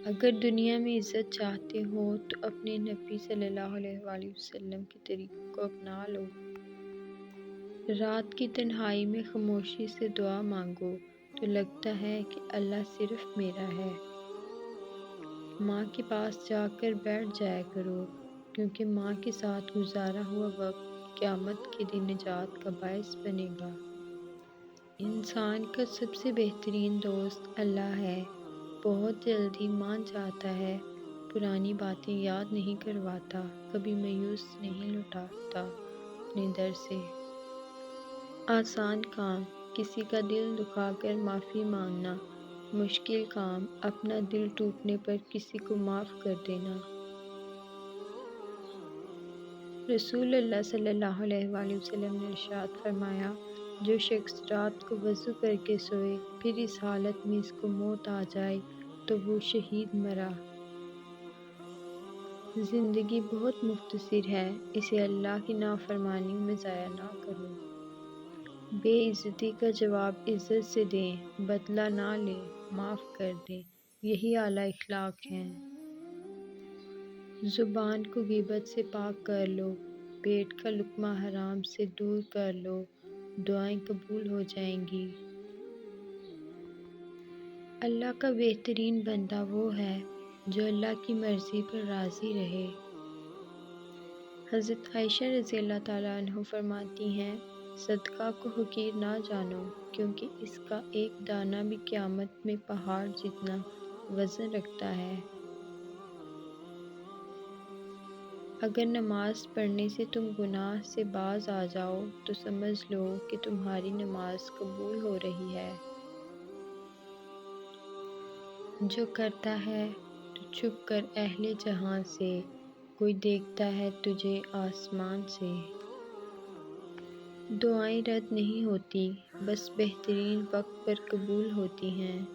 اگر دنیا میں عزت چاہتے ہو تو اپنے نبی صلی اللہ علیہ وآلہ وسلم کے طریقوں کو اپنا لو۔ رات کی تنہائی میں خاموشی سے دعا مانگو تو لگتا ہے کہ اللہ صرف میرا ہے۔ ماں کے پاس جا کر بیٹھ جایا کرو، کیونکہ ماں کے ساتھ گزارا ہوا وقت قیامت کے دن نجات کا باعث بنے گا۔ انسان کا سب سے بہترین دوست اللہ ہے۔ بہت جلدی مان جاتا ہے، پرانی باتیں یاد نہیں کرواتا، کبھی مایوس نہیں لوٹاتا اپنے در سے۔ آسان کام کسی کا دل دکھا کر معافی مانگنا، مشکل کام اپنا دل ٹوٹنے پر کسی کو معاف کر دینا۔ رسول اللہ صلی اللہ علیہ وآلہ وسلم نے ارشاد فرمایا، جو شخص رات کو وضو کر کے سوئے پھر اس حالت میں اس کو موت آ جائے تو وہ شہید مرا۔ زندگی بہت مختصر ہے، اسے اللہ کی نافرمانی میں ضائع نہ کرو۔ بے عزتی کا جواب عزت سے دیں، بدلہ نہ لیں، معاف کر دیں، یہی اعلیٰ اخلاق ہیں۔ زبان کو غیبت سے پاک کر لو، پیٹ کا لقمہ حرام سے دور کر لو، دعائیں قبول ہو جائیں گی۔ اللہ کا بہترین بندہ وہ ہے جو اللہ کی مرضی پر راضی رہے۔ حضرت عائشہ رضی اللہ تعالیٰ عنہ فرماتی ہیں، صدقہ کو حقیر نہ جانو، کیونکہ اس کا ایک دانہ بھی قیامت میں پہاڑ جتنا وزن رکھتا ہے۔ اگر نماز پڑھنے سے تم گناہ سے باز آ جاؤ تو سمجھ لو کہ تمہاری نماز قبول ہو رہی ہے۔ جو کرتا ہے تو چھپ کر اہل جہاں سے، کوئی دیکھتا ہے تجھے آسمان سے۔ دعائیں رد نہیں ہوتی، بس بہترین وقت پر قبول ہوتی ہیں۔